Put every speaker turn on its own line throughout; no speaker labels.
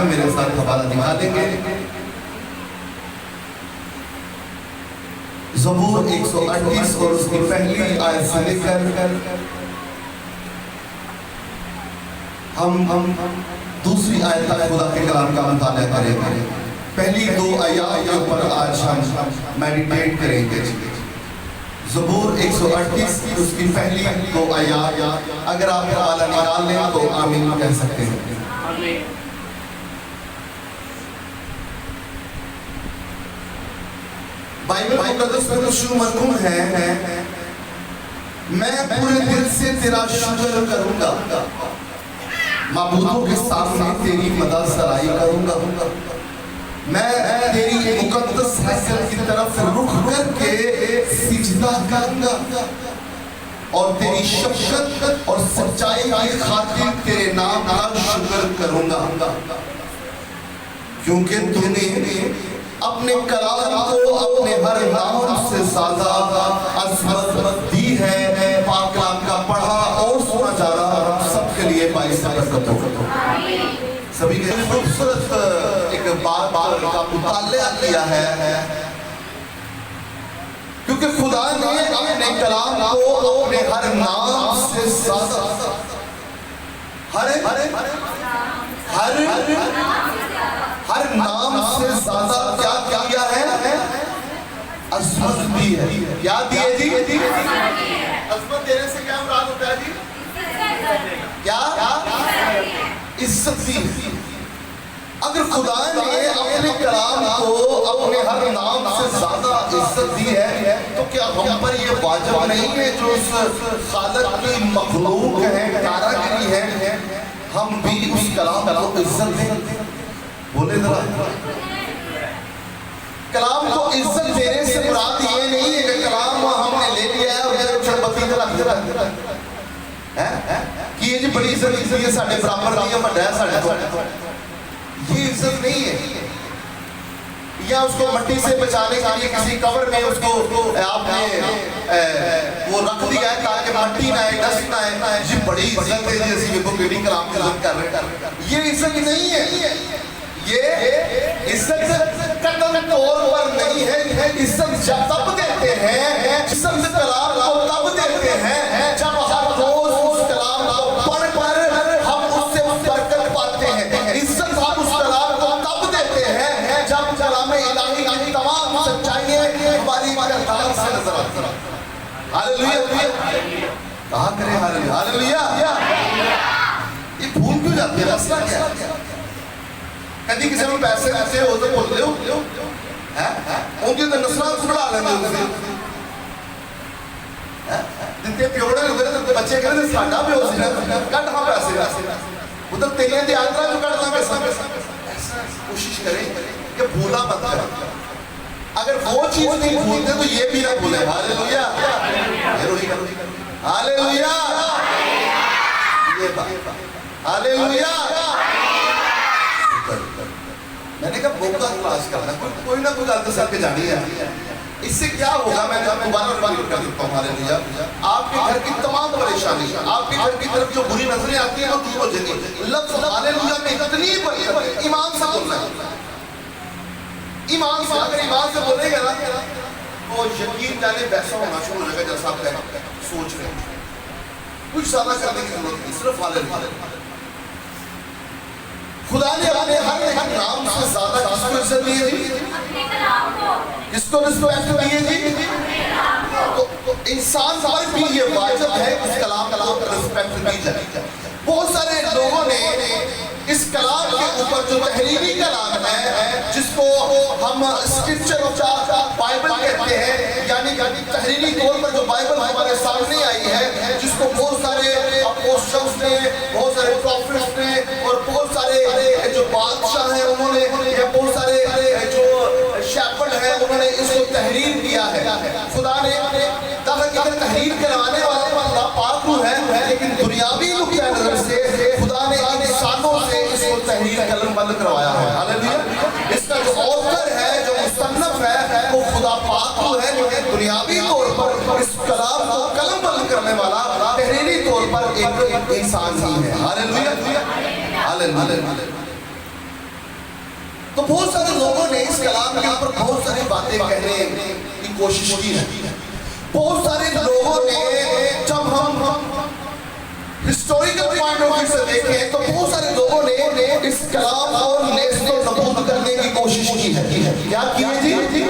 हैं, मेरे साथ हवाला दिखा देंगे। ज़बूर 138 और उसकी पहली आयत से लेकर हम दूसरी आयत तक खुदा के कलाम का मुताला करेंगे। पहली 2 आयत के ऊपर आज हम मेडिटेट करेंगे। ज़बूर 138 उसकी पहली 2 आयत, अगर आप हवाला निकाल लें तो आमीन कह सकते हैं। बाइबल मुक़द्दस में शुरू मरकूम है, मैं पूरे दिल से तेरा शुक्र करूंगा, माबूदों के सामने तेरी मदद सराई करूंगा, मैं तेरी मुक़द्दस हैसियत की तरफ रुख करके सिजदा करूंगा और तेरी शफ़क़त और सच्चाई की खातिर तेरे नाम का शुक्र करूंगा, क्योंकि तूने अपने कलाम को अपने हर नाम से ज्यादा अज़मत दी है। पाक कलाम का पढ़ा और सुना जा रहा सबके लिए बाइस बरकत हो। सभी के खूबसूरत एक बात का मुताला किया है, क्योंकि खुदा ने अपने कलाम को अपने हर नाम से ज्यादा हर नाम से ज्यादा क्या किया है? अज़मत दी है। क्या दिए जी? अज़मत देने से क्या मुराद होता है जी? क्या? इज्जत दी। अगर खुदा ने अपने कलाम को अपने हर नाम से ज्यादा इज्जत दी है, तो क्या हम पर ये वाजिब नहीं है जो उस खालिक की मखलूक है, कारागिरी है, हम भी उस कलाम को इज्जत दें? बोले जरा। कलाम को इज्जत देने से मुराद ये नहीं है कि कलाम हमने ले लिया है और चढ़बत्ती पे रख दिया है कि ये जी बड़ी इज्जत है, साढ़े बराबर नहीं है, बड़ा है साढ़े तो। ये इज्जत नहीं है। या उसको मट्टी से बचाने के लिए किसी कवर में उसको आपने वो रख दिया है ताकि मट्टी ना आए, डस्ट ना आए। जी बड़ी इज्जत है, जैसी देखो बेटी कलाम की इज्जत कर रहे हैं। ये इज्जत नहीं है, ये इज्जत कदम तौर पर नहीं है। इज्जत तब देते हैं, इज्जत कलाम को तब देते हैं जब हर रोज उस कलाम को पढ़ कर हम उससे बरकत पाते हैं। इज्जत हम उस कलाम को तब देते हैं जब कलाम इलाही की तमाम सच्चाइयां हमारी कलाम से नजर आती हैं। हालेलुया। कहा करें हालेलुया। ये भूल क्यों जाती है? मसला क्या है? कभी किसी को पैसे ऐसे हो तो बोल लो उनके तो नस्ल बढ़ा लेंगे जितने प्योड़े उधर बच्चे कहते साडा भी हो कट हाँ पैसे उधर तेलियां की यात्रा जो कट पैसा कोशिश करें कि भूला मत करें। अगर वो चीज नहीं भूलते तो ये भी ना भूले। Hallelujah hallelujah hallelujah. मैंने कहा मौका क्लास करना, कोई ना कोई गल तो सर पे जानी है। इससे क्या होगा? मैं दोबारा रिपीट कर देता हूँ। हालेलुया। आपके घर की तमाम परेशानी, आपके घर की तरफ जो बुरी नजरें आती हैं वो दूर हो जाएंगी। लफ्ज़ हालेलुया में इतनी बरकत है। ईमान से बोलना है, ईमान से। अगर ईमान से बोलेगा ना तो यकीन जाने वैसा होना शुरू हो जाएगा जैसा आप सोच रहे हैं। कुछ ज्यादा करने की जरूरत नहीं, सिर्फ हालेलुया। खुदा ने अपने हर नाम से ज्यादा किसको इज्जत दी है जी? किसको रिस्पेक्ट दी है जी? तो इंसान पर भी ये वाजिब है इस कलाम को रिस्पेक्ट दी जाए। बहुत सारे लोगों ने इस कलाम के ऊपर जो तहरीरी कलाम है, जिसको हम स्क्रिप्चर ऑफ बाइबल कहते हैं, यानी तहरीरी तौर पर जो बाइबल हमारे सामने आई है, जिसको बहुत सारे अपोस्टल्स ने, बहुत सारे प्रॉफिट्स ने और बहुत सारे जो बादशाह हैं उन्होंने, या बहुत सारे जो शेफर्ड हैं उन्होंने इसको तहरीर किया है। खुदा ने तहरीर करवाने वाला अल्लाह पाक है, लेकिन दुनियावी नुक्ता नजर से खुदा ने इंसानों से इसको तहरीर कलमबंद करवाया है। हालेलुया। इसका जो ऑथर है, जो मुसन्नफ है, वो खुदा पाक है, जो दुनियावी तौर पर इस कलाम को कलमबंद करने वाला तहरीरी तौर पर एक इंसान ही है। Hallelujah hallelujah. तो बहुत सारे लोगों ने इस कलाम के ऊपर बहुत सारी बातें कहने की कोशिश की है। बहुत सारे लोगों ने, जब हम हिस्टोरिकल पॉइंट ऑफ व्यू से देखें तो बहुत सारे लोगों ने इस कलाम को नेस्तो नबूद करने की कोशिश की है। क्या की है जी?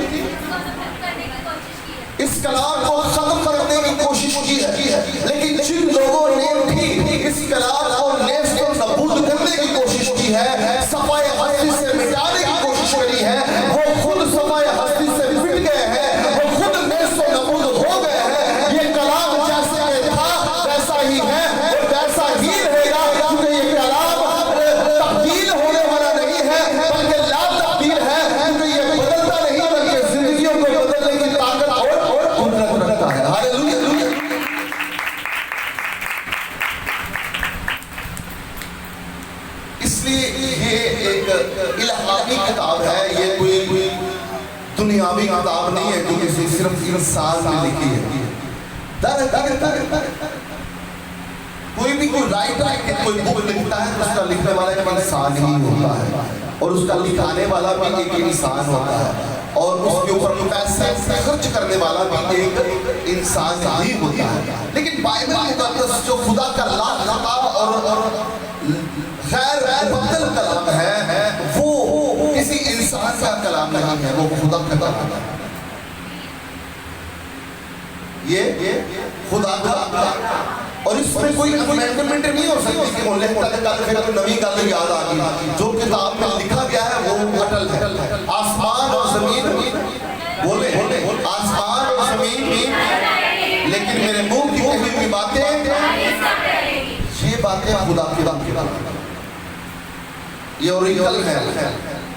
इस कलाम को खत्म करने की कोशिश की है। लेकिन जिन लोगों ने भी इस कलाम को नेस्तो नबूद करने की कोशिश की है, सफाए हस्ती से मिटाने की कोशिश करी है, वो खुद सफाए हस्ती से मिट गए हैं, वो खुद नेस्तो नबूद हो गए हैं। ये कलाम जैसा था वैसा ही है और वैसा ही रहेगा, क्योंकि ये कलाम तब्दील होने वाला नहीं है बल्कि ला तब्दील है, क्योंकि ये बदलता नहीं बल्कि जिंदगियों को बदलने की ताकत और कुदरत रखता है। हालेलुया। इसलिए ये एक इल्हामी किताब है, ये कोई दुनियावी किताब नहीं है जो किसी सिर्फ इंसान ने लिखी है। कोई भी कोई राइटर कोई बुक लिखता है तो उसका लिखने वाला एक इंसान ही होता है और उसका लिखाने वाला भी एक इंसान होता है और उसके ऊपर पैसे खर्च करने वाला भी एक इंसान ही होता है। लेकिन बाइबल मुकद्दस जो खुदा का लाखता और गैर मुबद्दल कलाम है, वो किसी इंसान का कलाम नहीं है, वो खुदा का कलाम है। ये खुदा का, और इसमें कोई अमेंडमेंट नहीं हो सकती कि वो लिखता फिर तो नवी गल याद आ गई। जो किताब में लिखा गया है वो अटल है। आसमान और जमीन बोले, आसमान और जमीन, लेकिन मेरे मुंह की कही हुई बातें, ये बातें खुदा की ये ओरिजिनल है,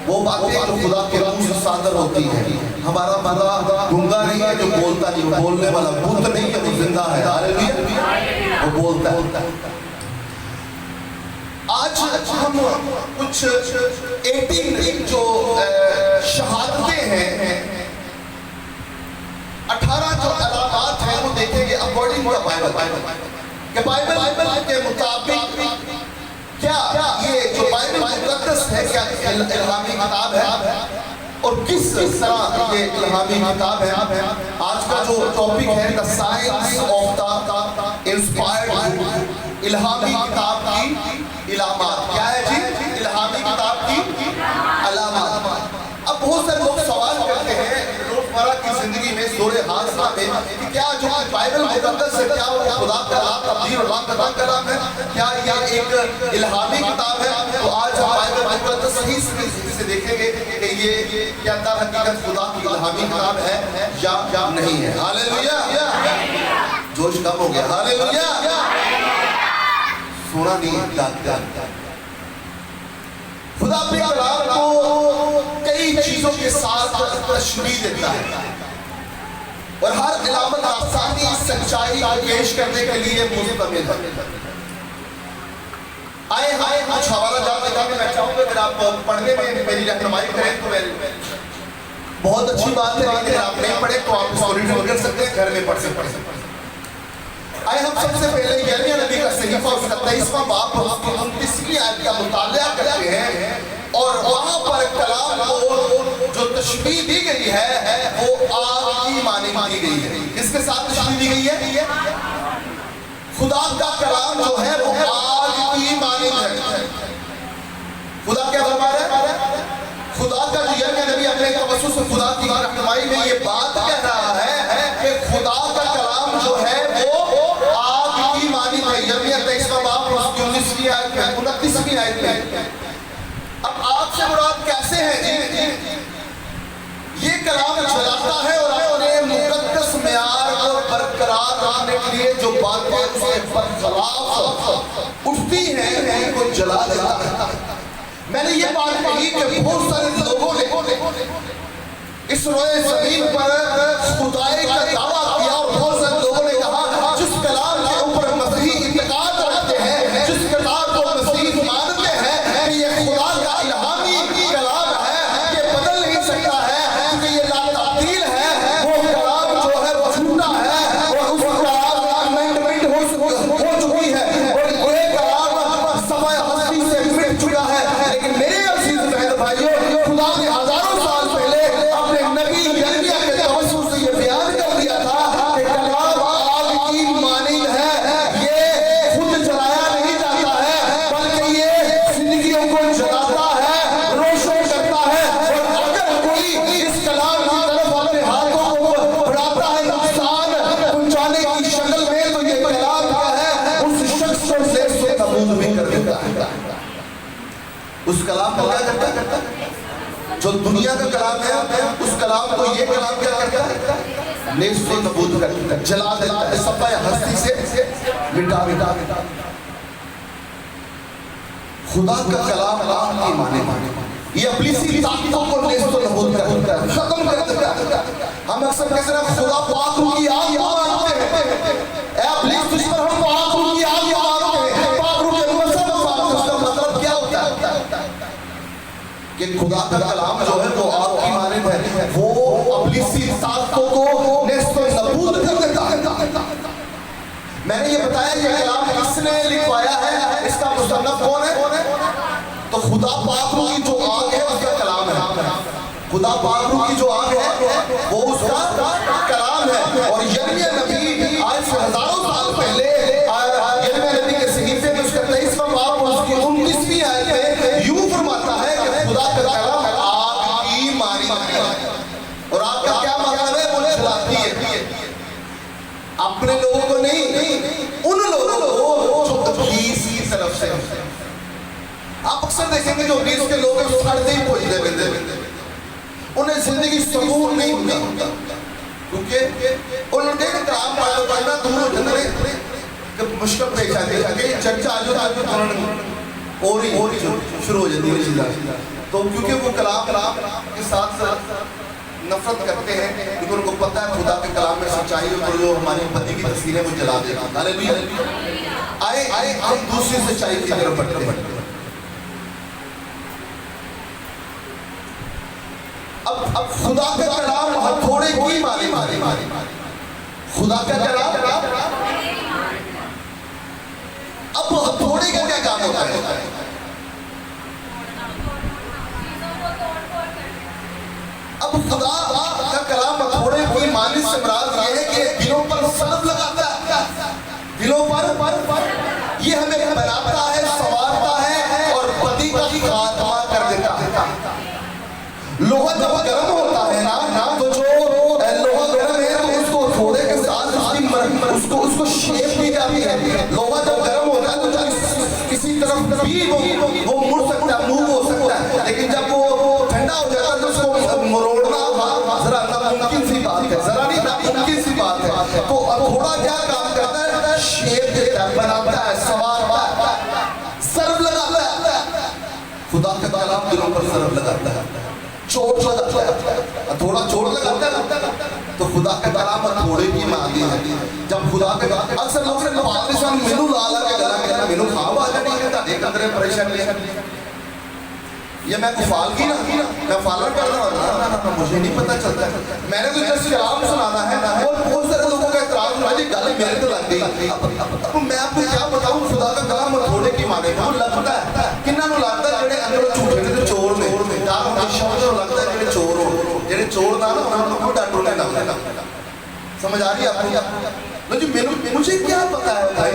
वो बातें जो खुदा के रूह से सादर होती है। हमारा खुदा गूंगा नहीं है जो बोलता नहीं, वो बोलने वाला भूत नहीं है, वो जिंदा है। हालेलुया, वो बोलता है। आज हम कुछ 18 जो शहादतें हैं, 18 जो अलामात हैं वो देखेंगे अकॉर्डिंग टू बाइबल के मुताबिक। क्या ये जो बाइबल मुकद्दस है क्या इल्हामी किताब है और किस तरह ये इल्हामी किताब है? आज का जो टॉपिक है the science of the inspired, इल्हामी किताब की इलामात। क्या है जी? इल्हामी किताब की अलामात। अब बहुत सारे लोग सवाल करते हैं रोजमर्रा की जिंदगी में, सूरे हादसा में, कि क्या जो बाइबल मुकद्दस है क्या वो खुदा का तब्दील और खुदा का कलाम है? क्या ये एक इल्हामी किताब है? तो आज हम बाइबल मुकद्दस सही से देखेंगे कि ये क्या दर हकीकत खुदा की इल्हामी किताब है या नहीं है। हालेलुया, जोश कम हो गया। हालेलुया, सुना नहीं। खुदा अपने कलाम को कई चीजों के साथ तशबीह देता है और हर इलामत आसानी सच्चाई को पेश करने के लिए मुस्तमिल है। आए कुछ हवाला जात दिखाने मैं चाहूंगा, अगर आप पढ़ने में मेरी रहनुमाई करें तो बहुत अच्छी बात है। अगर आप नहीं पढ़े तो आप इसको रीड कर सकते हैं, घर में पढ़ सकते हैं। आए हम सबसे पहले यिर्मयाह नबी का सहीफा उसका 23वां बाब उसकी 29वीं आयत का मुताला करते हैं और वहां पर कलाम को जो तशबीह दी गई है वो आग की मानी गई है। किसके साथ तशबीह दी गई है? खुदा का कलाम जो है वो आग की मानी है। खुदा क्या फरमा रहा है? खुदा का जो यिर्मयाह नबी अपने तवज्जुह से खुदा की रहनुमाई में ये बात कह रहा है कि खुदा का कलाम जो है वो आग की मानी है। यिर्मयाह 23वां बाब उसकी 19वीं आयत में, 29वीं आयत में। अब आग से मुराद कैसे है जी? ये कलाम जलाता है और अपने मुकद्दस मेयार को बरकरार रखने के लिए जो बातें उसके बरखलाफ उठती हैं उनको जला देता है। मैंने ये बात कही कि बहुत सारे लोगों ने इस रोए ज़मीन पर खुदाई का दावा किया और बहुत सारे लोगों ने कहा जिस कलाम के ऊपर मसीह इत्तेकाद रखते हैं, जिस कलाम को मसीह मानते हैं कि ये खुदा का इल्हामी कलाम है, ये बदल नहीं सकता है क्योंकि ये लातब्दील है, वो कलाम जो है वो झूठा है और उस कलाम का अमेंडमेंट हो चुकी है और ये कलाम समय हस्ती से मिट चुका है। लेकिन मेरे अजीज बहन भाइयों, खुदा ने हजारों साल पहले अपने नबी यिर्मयाह के तवज्जुह से ये बयान कर दिया था कि कलाम आग की मानिंद है, ये खुद जलाया नहीं जाता है बल्कि ये जिंदगियों को जलाता है, रोशन करता है। और अगर कोई इस कलाम की तरफ अपने हाथों को बढ़ाता है नुकसान पहुंचाने की शक्ल में, तो ये कलाम क्या है, उस शख्स को से नबूद भी कर देता है। उस कलाम को क्या करता है? जो दुनिया का कलाम है उस कलाम को ये कलाम क्या करता है? नेस्तो नबूद करता है, जला देता है, सफाई हस्ती से मिटा मिटा मिटा। खुदा का कलाम आग की माने ये अपनी सी ताकतों को नेस्तो नबूद करता है, खत्म कर देता है। हम अक्सर कहते हैं खुदा पाक की आग मांगते हैं, ऐ इब्लीस तुझ पर हम पाक की आग मांगते हैं, पाक रूह के मुसल्लम मांगते हैं। उसका मतलब क्या होता है कि खुदा का कलाम जो है वो आग की मानिंद है, वो अपनी सी ताकतों को नेस्तो नबूद कर देता है। मैंने ये बताया ये कलाम किसने लिखवाया है, इसका मुसन्नफ कौन है? तो खुदा पाक रूह की जो आग है उसका कलाम है। खुदा पाक रूह की जो आग है वो उसका कलाम है। और यिर्मयाह नबी आज से हजारों साल पहले यिर्मयाह नबी के सहीफे में उसका 23वां बाब और उसकी 29वीं आयत में यूं फरमाता है कि खुदा का कलाम आग की मानिंद है। और आग का क्या मतलब है? वो जलाती है, अपने लोगों को नहीं, उन लोगों को जो इब्लीस की तरफ से। आप अक्सर देखेंगे जो इब्लीस के लोग हैं वो सड़ते ही पहुंचते बिंदे, उन्हें जिंदगी सुकून नहीं होता, क्योंकि उनके कलाम पढ़ना दूर हो जाता है, जब मुश्किल पेश आती है चर्चा आज और ही शुरू हो जाती है चीज़ें। तो क्योंकि वो कलाम के साथ नफरत करते हैं, क्योंकि उनको पता है खुदा के कलाम में सच्चाई और जो हमारी पति की तस्वीरें वो जला देगा। हालेलुया। आए हम दूसरी सच्चाई की तरफ बढ़ते हैं। अब खुदा का कलाम हथौड़े की मारी खुदा का कलाम, अब हथौड़े का क्या काम होता है? अब खुदा का कलाम हथौड़े की मानी से मुराद ये है कि दिलों पर सल्ब लगाता है, दिलों पर ये हमें बनाता है, संवारता है और बदी का खात्मा कर देता है। लोहा जब गर्म होता है ना तो जो लोहा गर्म है तो उसको थोड़े के साथ उसको शेप दी जाती है। लोहा जब गर्म होता है तो किसी तरफ भी वो मुड़ सकता है, मूव हो सकता है, लेकिन जब वो ठंडा हो जाता है तो उसको मरोड़ना जरा नामुमकिन सी बात है, जरा नहीं नामुमकिन सी बात है। तो थोड़ा क्या काम करता है? शेप देता है, बनाता है, संवारता है, सर्व लगाता है। खुदा का कलाम दिलों पर सर्व लगाता है, चोट लगाता है, थोड़ा चोट लगाता है। तो खुदा का कलाम थोड़े की मांगी है। जब खुदा का अक्सर लोग ने पाकिस्तान मेनू लाला के गला कहना मेनू खाब आ जानी है, ताडे कंदरे परेशानी है, ये मैं कुफालगी ना मैं फालर करता हूँ ना, मुझे नहीं पता चलता। मैंने तो जस्ट कलाम सुनाना है और बहुत सारे लोगों का इतराज हुआ, गल मेरे तो लग गई। अब मैं आपको क्या बताऊँ, खुदा का कलाम थोड़े की मांगे वो लगता है किन्ना लगता है जेडे अंदरों झूठे ने चोर ने, लगता है जेडे चोर हो, जेडे चोर ना उन्होंने डाटो ने लगता। समझ आ रही है आपको? जी मुझे क्या पता है भाई,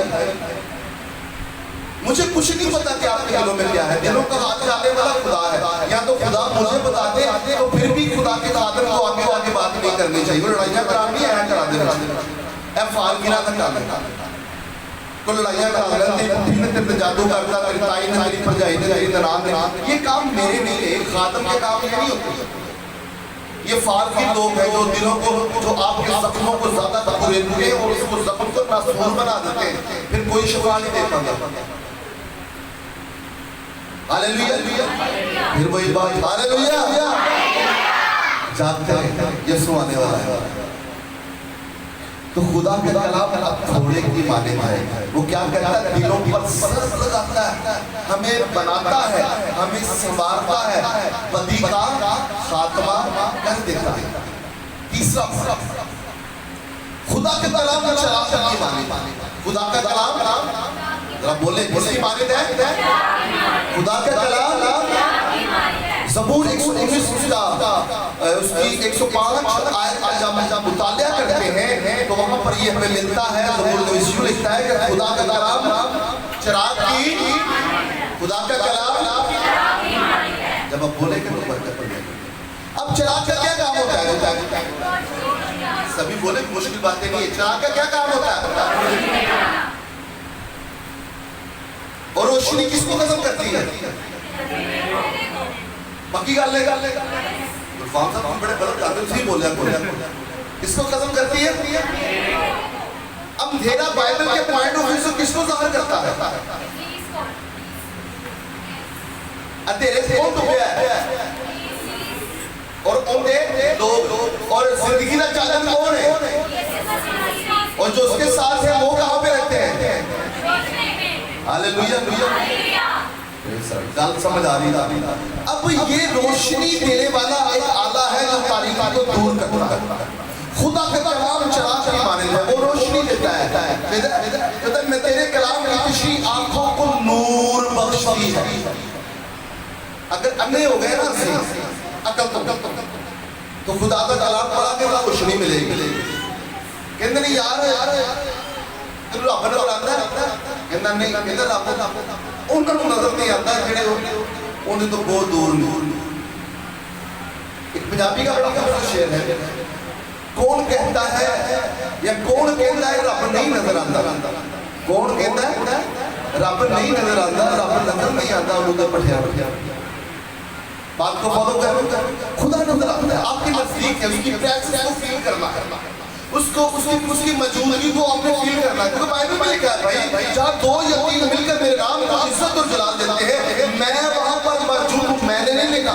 मुझे कुछ नहीं पता कि आपके दिलों में क्या है। दिलों का हाथ डालने वाला खुदा है, या तो खुदा मुझे बता दे तो फिर भी खुदा के खातिर को आगे बात नहीं करनी चाहिए। लड़ाइयाँ करानी है करा दे, फालगिरा का काम है, को लड़ाइयाँ करा दे, तेरे जादू करता, तेरी ताई ने, तेरी भरजाई ने, तेरी ननान ने, ये काम मेरे नहीं है, खातम के काम ये नहीं होते। ये फालगी लोग हैं जो दिलों को, जो आपके जख्मों को ज्यादा दबोचते हैं और उसको जख्म को नासूर बना देते हैं, फिर कोई शिफा नहीं दे पाता। हालेलुया, फिर वही बात, हालेलुया, जानते हैं यीशु आने वाला है। तो खुदा के कलाम थोड़े की माने है, वो क्या कहता है? दिलों पर सर्फ लगाता है, हमें बनाता है, हमें संवारता है, बदी का खात्मा कर देता है। तीसरा खुदा के कलाम की माने, खुदा का कलाम जरा बोले किसकी मानिंद है? खुदा का कलाम ज़बूर 119 उसकी 105 आयत का जब हम मुतालिया करते हैं तो वहाँ पर ये हमें मिलता है। ज़बूर नवीस लिखता है कि खुदा का कलाम चिराग की, खुदा का कलाम जब आप बोलेंगे तो बरकत हो जाएगी। अब चिराग का क्या काम होता है? सभी बोले मुश्किल बातें नहीं है। चिराग का क्या काम होता है? और रोशनी किसको खत्म करती है? बाकी गल इरफान साहब हम बड़े गलत आदमी से ही बोले किसको खत्म करती है? अंधेरा बाइबल के पॉइंट ऑफ व्यू से किसको जाहिर करता है? अंधेरे से कौन डूबा है? और अंधे लोग। और जिंदगी का चालन कौन है? और जो उसके साथ है वो कहाँ पे रहते हैं? हालेलुया। गल समझ आ रही है। अब ये रोशनी देने वाला एक आला है जो तारीकी को दूर करता है। खुदा का कलाम चिराग की माने है, वो रोशनी देता है। मैं तेरे कलाम की खुशी आंखों को नूर बख्शती है। अगर अंधे हो गए ना अकल तो खुदा का कलाम पढ़ा के रोशनी मिलेगी। कहते नहीं यार तेरे रब नजर आता कहता नहीं, कहता रब उन्होंने नजर नहीं आता जेड़े उन्हें तो बहुत दूर। एक पंजाबी का बड़ा मशहूर शेर है, कौन कहता है या कौन कहता है रब नहीं नजर आता? कौन कहता है रब नहीं नजर आता? रब नजर नहीं आता उन्होंने पढ़िया बात को फॉलो कर। खुदा नजर आता है, आपके नजदीक है, उसकी प्रेजेंस को फील करना है, उसको उसकी मौजूदगी को आपने फील करना है। क्योंकि बाइबल में लिखा है भाई जहाँ दो या तीन मिलकर मेरे नाम को इज्जत और जलाल देते हैं मैं वहां पर मौजूद हूं। मैंने नहीं लिखा,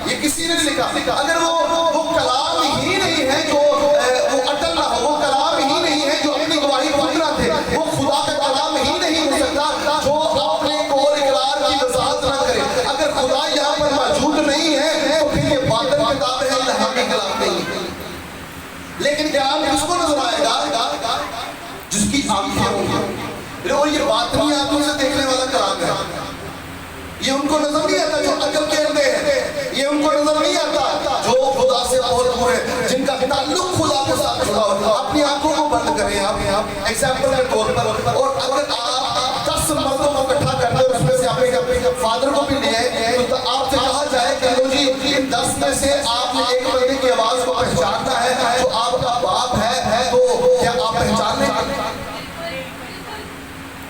ये किसी ने नहीं लिखा। अगर वो कलाम ही नहीं है जो वो अटल ना हो, वो कलाम ही नहीं है जो अपनी गवाही खुद ना थे, वो खुदा का कलाम ही नहीं हो सकता जो अपने कौल इकरार की वजाहत ना करे। अगर खुदा यहाँ पर मौजूद नहीं है तो फिर ये बातिल किताब है, इल्हामी कलाम नहीं है। लेकिन कलाम किसको नजर आएगा? जिसकी आंखें होंगी। और ये बातनी आंखों से देखने वाला कलाम है। ये उनको नजर नहीं आता जो अकल के अंधे हैं, ये उनको नजर नहीं आता जो खुदा से बहुत दूर है, जिनका ताल्लुक खुदा के साथ जुड़ा हुआ है। अपनी आंखों को बंद करें आप एग्जाम्पल के तौर पर। और अगर आप 10 मर्दों को इकट्ठा कर दो, उसमें से अपने फादर को भी ले आए तो आपसे कहा जाए कि लो जी इन 10 में से आपने एक बंदे की आवाज को पहचानना है जो आपका बाप है, तो क्या आप पहचान लें?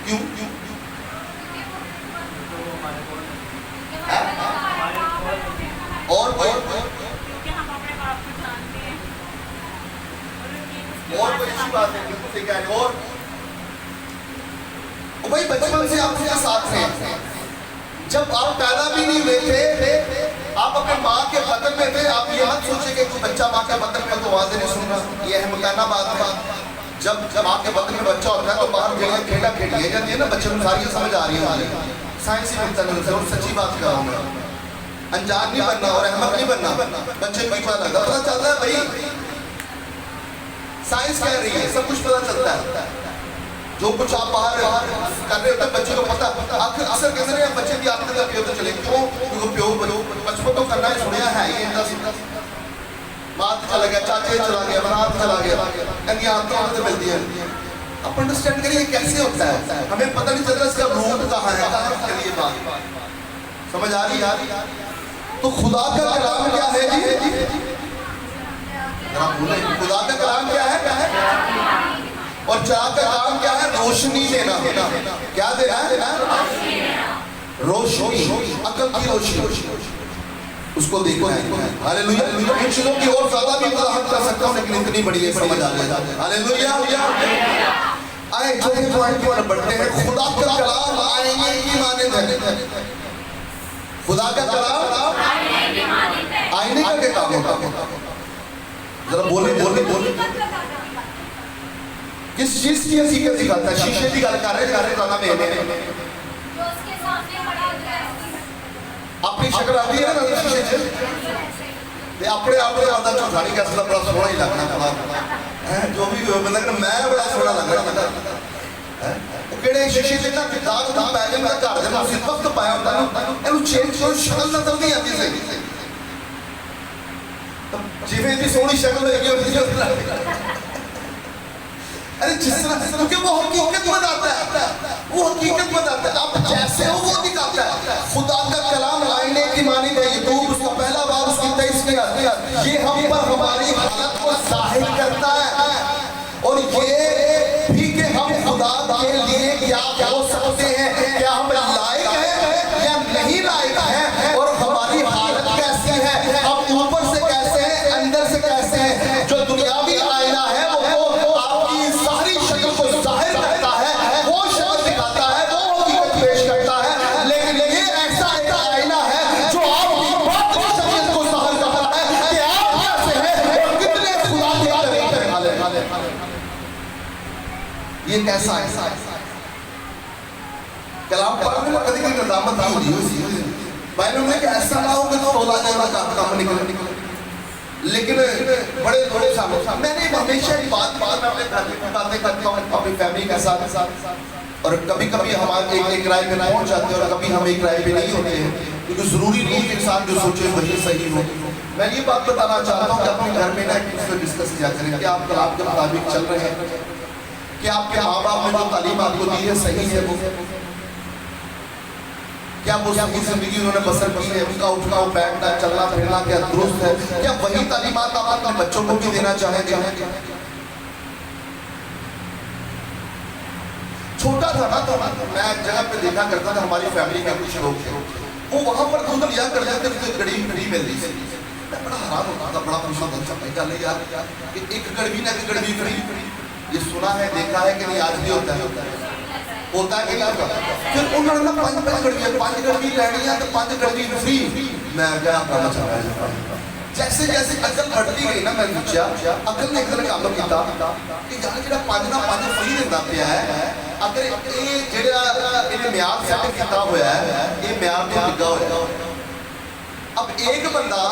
क्यों? और कोई अच्छी बात है, बिल्कुल ठीक है। और भाई बचपन से आप उनके साथ हैं, जब आप पैदा भी नहीं हुए थे आप अपने माँ के बदन में थे। आप ये मत सोचे कि कोई बच्चा माँ के बदन में तो आवाज़ें नहीं सुन रहा, ये है मकाना बात है। जब माँ के बदन में बच्चा होता है तो बाहर जगह खेला खेली है जाती है ना, बच्चे को सारी समझ आ रही है, साइंस ही मिलता नहीं। और सच्ची बात कर रहा हूँ मैं, अनजान नहीं बनना और अहमक नहीं बनना। बच्चे को पता लगता, पता चलता है भाई साइंस कह रही है, सब कुछ पता चलता है। जो कुछ आप बाहर कर रहे होते हैं बच्चे को पता। अक्सर कहते हैं बच्चे की आदत का प्यो तो चले, क्यों? क्योंकि प्यो बचपन तो करना ही सुनिया है ही। मात चला गया, चाचे चला गया, बनात चला गया, इनकी आदतें मिलती है। आप अंडरस्टैंड करिए कैसे होता है, हमें पता नहीं चलता इसका रूट कहाँ है, कहाँ चलिए बात समझ आ रही है? तो खुदा का कलाम क्या है जी? खुदा का कलाम क्या है? और चिराग का काम क्या है? रोशनी देना। क्या देना है? रोशनी, अकल की रोशनी, उसको देखो। हालेलुया। इन चीजों की और ज्यादा भी वजाहत कर सकता हूँ लेकिन इतनी बड़ी है, समझ आ जाएगा। हालेलुया। आए चौथे पॉइंट पर बढ़ते हैं। खुदा का कलाम आईने की मानंद है। खुदा का कलाम आईने का क्या काम होता है? जरा बोले बोले बोले। किस चीज की हकीकत दिखाता है? शीशे की गल कर रहे जाना में अपनी शक्ल आती है ना शीशे च, अपने अपने आंदा चौथाड़ी कैसे बड़ा सोहना ही लगना है। जो भी बंदा कहना मैं बड़ा सोहना लग रहा बंदा ਕਿਹੜੇ ਸ਼ੀਸ਼ੇ ਤੇ ਨਾ ਦਾਗ ਪੈ ਜਾਂਦਾ ਘਰ ਦੇ ਨੂੰ ਸਿਰ ਵਕਤ ਪਾਇਆ ਹੁੰਦਾ ਇਹਨੂੰ ਚੇਂਜ ਕਰੋ, ਸ਼ਕਲ ਨਜ਼ਰ ਨਹੀਂ ਆਉਂਦੀ ਸਹੀ। भी सोहनी शक्ल होगी, अरे जिस तरह, क्योंकि वो हकीकत बताता है, वो हकीकत बताता है, आप जैसे हो वो दिखाता है। खुदा का कलाम आईने की मानी है, यूट्यूब उसका पहला बार उसकी 23वीं आयत, ये हम पर हमारी हालत को जाहिर करता है, और ये भी कि हम खुदा के लिए क्या हो सकते हैं, क्या हम लायक हैं या नहीं लायक हैं, और हमारी हालत कैसी है, हम ऊपर से कैसे हैं, अंदर से कैसे हैं। जो दुनियावी आईना है वो आपकी सारी शक्ल को जाहिर करता है, वो शक्ल दिखाता है, वो हकीकत पेश करता है, लेकिन ये ऐसा एक आईना है जो आपकी बात की शक्ल को जाहिर करता है कि आप कैसे हैं और कितने खुदा के करीब हैं। ये कैसा है? कलाम पढ़ने में कभी कभी नदामत नहीं होती, मैंने उन्हें कि ऐसा ना हो कि तो तोला जाएगा काम निकले, लेकिन बड़े बड़े सामने मैंने हमेशा ही बात में अपने घर में बातें करता हूँ अपनी फैमिली के साथ, और कभी कभी हम एक राय पे पहुंच जाते हैं और कभी हम एक राय पे नहीं होते हैं, क्योंकि जरूरी नहीं कि इंसान जो सोचे वही सही हो। मैं ये बात बताना चाहता हूँ कि अपने घर में ना इसमें डिस्कस किया करें कि आप कलाम के मुताबिक चल रहे हैं, कि आपके माँ बाप ने जो तालीम आपको दी है सही है, वो क्या वो सही जिंदगी उन्होंने बसर की है, उनका उठना बैठना चलना फिरना क्या दुरुस्त है, क्या वही तालीमात आप अपने बच्चों को भी देना चाहेंगे? छोटा था ना तो मैं जगह पे देखा करता था, हमारी फैमिली में कुछ लोग थे, वो वहां पर दूध लिया करते थे, तो गड़ी फ्री मिल रही थी, मैं बड़ा हैरान होता था, बड़ा खुश होता था, चल यार कि एक गड़बी ना कि गड़बी फ्री, ये सुना है देखा है कि नहीं, आज भी होता है कि नहीं होता। फिर उन्होंने ना 5 गड़बी लेनी है तो 5 गड़बी फ्री, मैं क्या करना चाह रहा है। जैसे जैसे अकल बढ़ती गई ना, मैं पूछा अकल ने एक दिन काम किया कि यार जो 5 फ्री देता पाया है, अगर ये जो इन्हें म्यार सेट किया हुआ है, ये म्यार तो लगा हुआ है। अब एक बंदा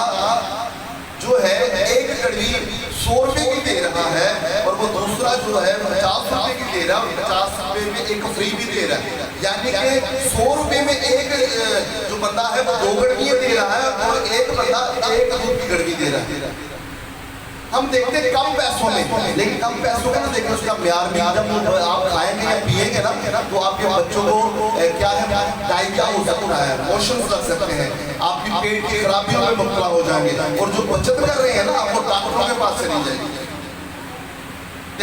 जो है एक कड़वी 100 रुपए की दे रहा है, और वो दूसरा जो है 50 रुपए की दे रहा है, 50 रुपए में एक फ्री भी दे रहा है, यानी कि 100 रुपए में एक जो बंदा है वो 2 गड़वियां दे रहा है, और एक बंदा एक दूध की गड़वी दे रहा है। हम देखते हैं कम पैसों में, लेकिन कम पैसों में ना देखें उसका म्यार भी, जब आप खाएंगे या पिएंगे ना तो आपके बच्चों को क्या है, डायरिया हो सकता है, मोशन लग सकते हैं, आपकी पेट की खराबियों में मुब्तला हो जाएंगे, और जो बचत कर रहे हैं ना आपको डॉक्टरों के पास से नहीं जाएगी।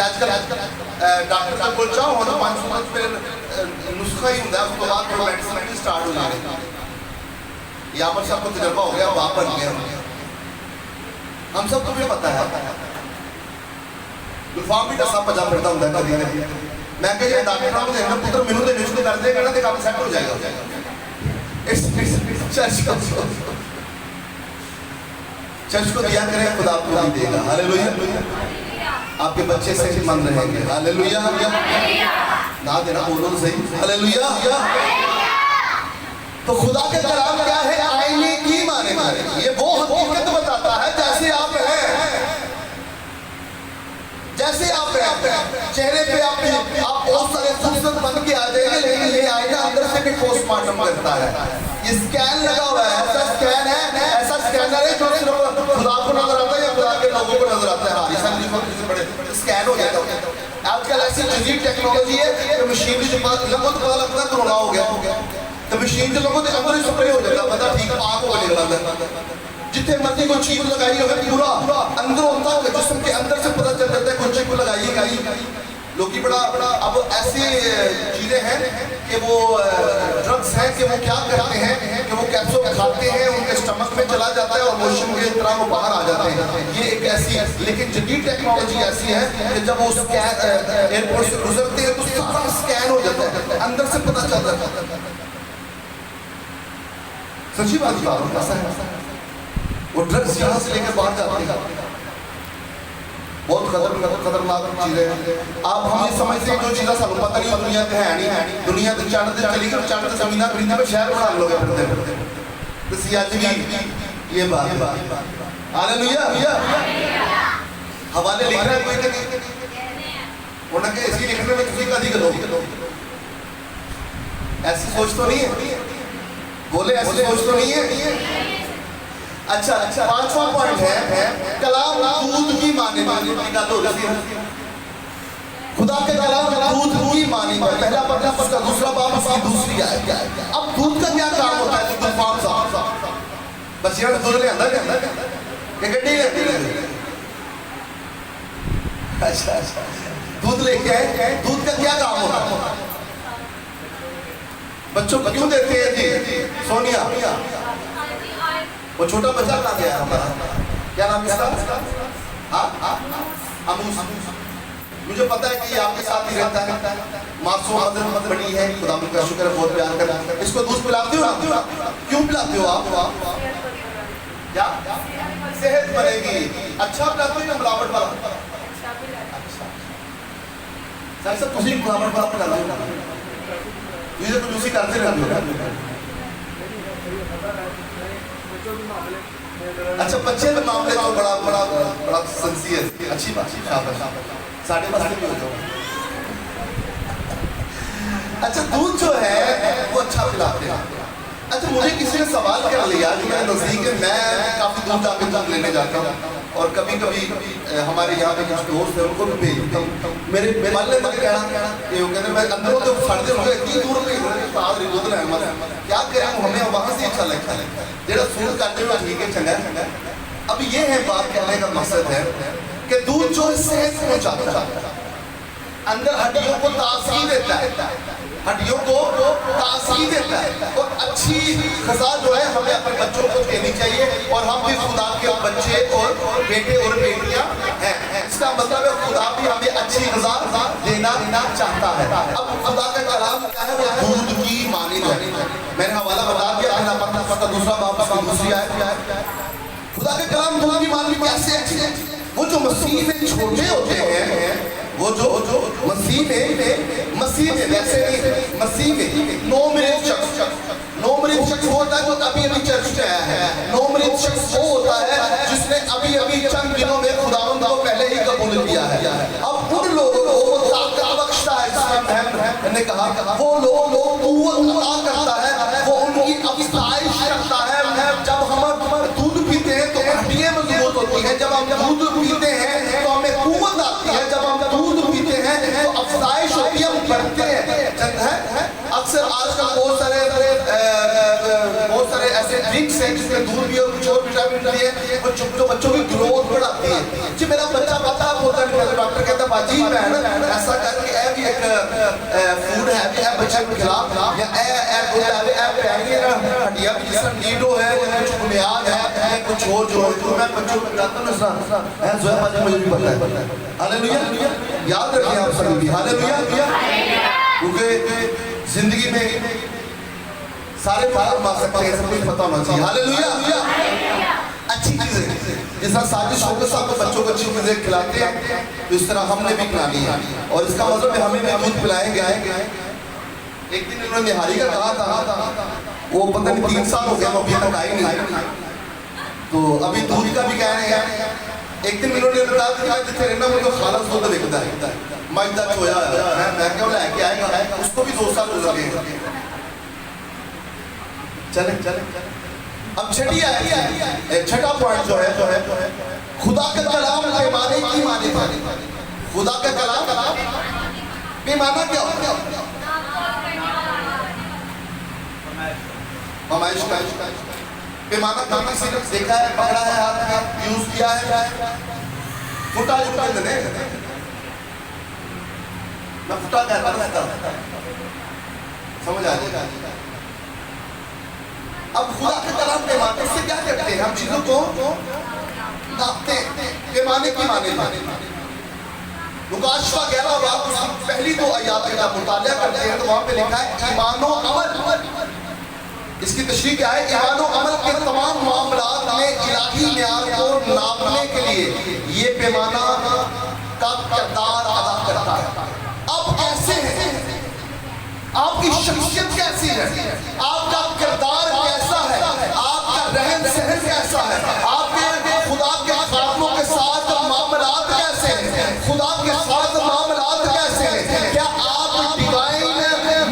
आजकल डॉक्टर का बोल चाहो हो तो 5 फिर नुस्खा ही होता है, उसके बाद मेडिसिन स्टार्ट हो जाएगा। यहाँ पर सबको तजर्बा हो गया, वहाँ पर गया, हम सबको भी पता है, गुलफाम भी दसा पजा फिरता होता है कभी कभी। मैं कह डॉक्टर को देखना पुत्र मैनू तो निश्चित कर देगा ना, तो काम सेट हो जाएगा। चर्च को दिया करें, खुदा आपको भी देगा। हालेलुया। आपके बच्चे सही मन रहेंगे। हालेलुया। ना देना बोलो सही। हालेलुया। तो खुदा के कलाम क्या है? आईने की माने ये वो हकीकत बताता है जैसे आप हैं, जैसे आप हैं। चेहरे पे आप बहुत सारे खूबसूरत बन के आ जाएंगे, लेकिन ये आईना अंदर से भी पोस्टमार्टम करता है। ये स्कैन लगा हुआ है, ऐसा स्कैन है, ऐसा स्कैनर है जो खुदा को नजर आता है या खुदा के लोगों को नजर आता है। बड़े स्कैन हो जाता। आजकल ऐसी जदीद टेक्नोलॉजी है कि मशीन लगो तो पता लगता है कोरोना हो गया, तो मशीन लोगों के अंदर ही स्प्रे हो जाता, पता ठीक आग हो निकलता। जितने मर्जी कोई चीज लगाई हो पूरा अंदर होता होगा, जिस्म के अंदर से पता चल जाता है कोई चीज को लगाइए। लोग बड़ा अब ऐसी चीजें हैं कि वो ड्रग्स हैं कि वो क्या करते हैं कि वो कैप्सूल खाते हैं, उनके स्टमक में चला जाता है और मोशन के तरह वो बाहर आ जाते हैं। ये एक ऐसी, लेकिन जदीद टेक्नोलॉजी ऐसी है कि जब वो एयरपोर्ट से गुजरते हैं तो सारा स्कैन हो जाता है, अंदर से पता चल जाता है। सच्ची बात बता रहा हूँ, ऐसा है। वो ड्रग्स यहाँ से लेकर बाहर जाते हैं, बहुत खतरनाक चीजें हैं। आप हम ये समझते हैं जो चीज़ें सानू पता नहीं दुनिया के है नहीं, दुनिया के चढ़ से चली गई, चढ़ से जमीन खरीदने में शहर बना लोगे फिरते तो सियाज भी ये बात। हालेलुया। हवाले लिख रहे हैं कोई नहीं, उन्होंने इसकी लिखने में किसी का अधिक लोग ऐसी सोच तो नहीं है, बोले ऐसी सोच तो नहीं है। अच्छा अच्छा, पांचवा पॉइंट है कलाम दूध की माने खुदा के कलाम दूध की मानी। पहला पढ़ना पड़ता, दूसरा बाब उसकी दूसरी आयत। अब दूध का क्या काम होता है? दूध फार्म साहब बस यहाँ दूध ले अंदर ये गड्डी ले। अच्छा अच्छा, दूध लेके आए, दूध का क्या काम होता है? बच्चों को क्यों देते हैं जी? सोनिया, वो छोटा बच्चा कहाँ गया हमारा? क्या नाम इसका? हाँ अमूस। मुझे पता है कि ये आपके साथ ही रहता है, मासूम मदद बड़ी है, खुदा का शुक्र है, बहुत प्यार करता है। इसको दूध पिलाते हो ना? क्यों पिलाते हो आप? क्या सेहत बनेगी? अच्छा पिलाते हो या मिलावट वाला? अच्छा सर तुझे मिलावट वाला पिला दो, तुझे कुछ उसी करते रहते हो। अच्छा बच्चे के मामले तो बड़ा बड़ा बड़ा सेंसिटिव, अच्छी बात, शाबाश, साढ़े पाँच भी हो जाओ। अच्छा दूध जो है वो अच्छा पिलाते हैं। अच्छा मुझे किसी ने सवाल कर लिया कि मैं नजदीक है, मैं काफी दूर जाके दूध लेने जाता हूँ और कभी कभी हमारे यहाँ पे कुछ दोस्त है उनको भी भेजता हूँ। मेरे मोहल्ले में कहना ये कहते मैं अंदर तो साढ़े हो गए, इतनी दूर पे दूध लेना क्या करें, हमें वहाँ से अच्छा लगता है जेड़ा सूद करते हुए ठीक है चंगा। अब ये है बात कहने का मकसद है कि दूध जो सेहत पहुंचाता है, अंदर हड्डियों को ताजगी देता है, हड्डियों को ताजगी देता है और अच्छी ग़िज़ा जो है हमें अपने बच्चों को देनी चाहिए। और हम भी खुदा के बच्चे और बेटे और बेटियां हैं, इसका मतलब है खुदा भी हमें अच्छी ग़िज़ा देना चाहता है। अब खुदा का कलाम क्या है? वो दूध की मानी है। मैंने हवाला बता दिया, पहला पढ़ना दूसरा बाब दूसरी आयत। खुदा के कलाम दूध की मानी कैसे अच्छी है? वो जो मसीह में छोटे होते हैं, वो जो मसीह में वैसे नहीं, मसीह में नो मरीज शख्स वो होता है जो अभी अभी चर्च में आया है। नो मरीज शख्स वो होता है जिसने अभी अभी चंद दिनों में खुदावंद को पहले ही कबूल किया है। अब उन लोगों को वो ताकत बख्शता है, मैंने कहा वो लोग कुव्वत अता करता है, वो उनकी अफसाइश करता है। जब हम दूध पीते हैं तो हड्डियां मजबूत होती हैं, जब हम दूध पीते हैं तो हमें कुव्वत आती है, जब हम दूध पीते हैं तो अफसाइश होती है, हम बढ़ते हैं। अक्सर आजकल बहुत सारे ऐसे ड्रिंक्स हैं जिसमें दूध भी और कुछ और विटामिन भी है, वो जो बच्चों की ग्रोथ बढ़ाती है। जी मेरा बच्चा बता होता है, डॉक्टर कहता बाजी मैं ऐसा करके ऐ भी एक फूड है भी ऐ बच्चे के खिलाफ या हड्डियां भी जिसका नीडो है, कुछ बुनियाद है, कुछ और जो है मैं बच्चों को बताता हूँ ना है जो है मुझे भी पता है। हालेलुया, याद रखिए आप सभी भी हालेलुया, क्योंकि जिंदगी में सारे फायदे पा सकते हैं, सब कुछ पता होना चाहिए। हालेलुया, अच्छी चीजें जिस तरह साजिश होकर सबको बच्चों को अच्छी चीजें खिलाते हैं तो इस तरह हमने भी खिलानी है और इसका मतलब है हमें भी दूध पिलाएंगे। एक दिन उन्होंने निहारी का कहा था, वो पता नहीं 3 साल हो गया वो अभी तक आई नहीं, तो अभी दूध का भी कह रहे हैं। एक दिन इन्होंने कहा कि जिथे रहना मुझे खालस दूध दिखता है, मजदा छोया है, मैं क्यों लेके आएगा, उसको भी 2 साल लगे। चले अब छठा पॉइंट जो है खुदा का कलाम पैमाने की माने था। खुदा का कलाम पैमाना क्या होता है? पैमाइश का पैमाना कभी सिर्फ देखा है, पकड़ा है, हाथ में यूज किया है, फुटा जुटा देने मैं फुटा कहता समझ आ जाएगा। अब खुदा के कलाम पैमाने से क्या करते हैं? हम चीजों को नापते हैं, पैमाने की माने। मुकाशफा 11 बाब उसकी पहली 2 आयत का मुताला करते हैं तो वहां पे लिखा है ईमान और अमल। इसकी तशरीह क्या है? ईमान और अमल के तमाम मामलात में इलाही न्याय को नापने के लिए ये पैमाना का किरदार अदा करता है। अब कैसे है? आपकी शख्सियत कैसी है? आपका किरदार कैसा है? आपका रहन सहन कैसा है? आपके खुदा के खातमों के साथ मामलात कैसे हैं? खुदा के साथ मामलात कैसे हैं? क्या आप डिवाइन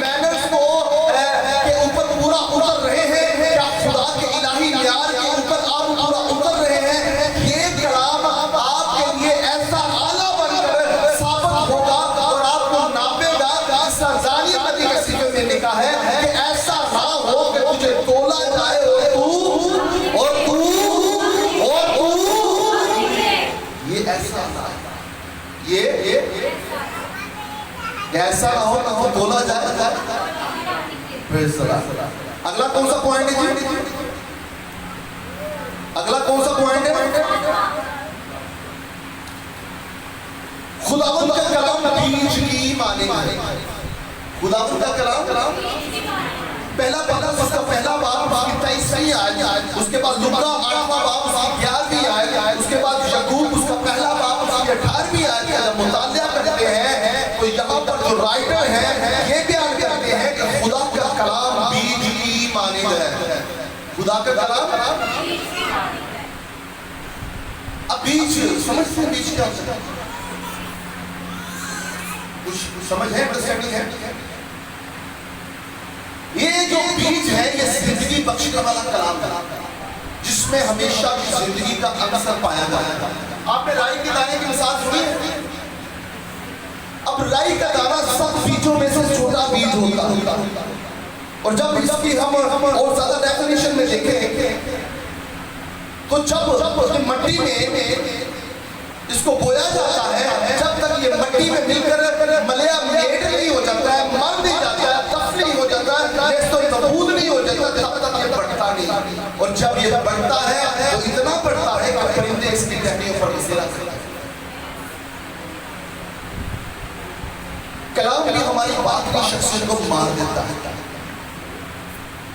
मैनर्स को के ऊपर पूरा उतर रहे हैं? क्या खुदा के इलाही न्याय के ऊपर आप पूरा ऐसा ना हो तो बोला जाए। अगला कौन सा पॉइंट है जी? अगला कौन सा पॉइंट है? खुदावंद का कलाम बीज की माने। खुदावंद का कलाम पहला उसका पहला बाब उसकी 23वीं आयत, उसके बाद लुका 8वां बाब उसकी 11वीं आयत, उसके बाद याकूब उसका पहला बाब उसकी 18वीं आयत का जब मुतालिया करते हैं तो यहाँ पर जो राइटर हैं ये बयान करते हैं कि खुदा का कलाम बीज की मानिंद है। खुदा का कलाम अब बीज समझते हैं, बीज क्या होता है? कुछ समझ है, अंडरस्टैंडिंग है? ये जो बीज है ये जिंदगी बख्शने वाला कलाम है जिसमें हमेशा की जिंदगी का अवसर पाया जाता है। आपने राई के दाने की मिसाल सुनी है? अब राई का दाना सब बीजों में से छोटा बीज होता है और जब इसकी हम और ज्यादा डेफिनेशन में देखें तो जब मट्टी में इसको बोया जाता है, जब तक ये मट्टी में मिलकर मलया मेट नहीं हो जाता है, मर नहीं जाता है, तफ नहीं हो जाता है, तो नबूद नहीं हो जाता, तब तक ये बढ़ता नहीं। और जब ये बढ़ता है तो इतना बढ़ता है कि परिंदे इसकी टहनियों पर बसेरा करते हैं। कलाम भी हमारी बात की शख्सियत को मार देता है,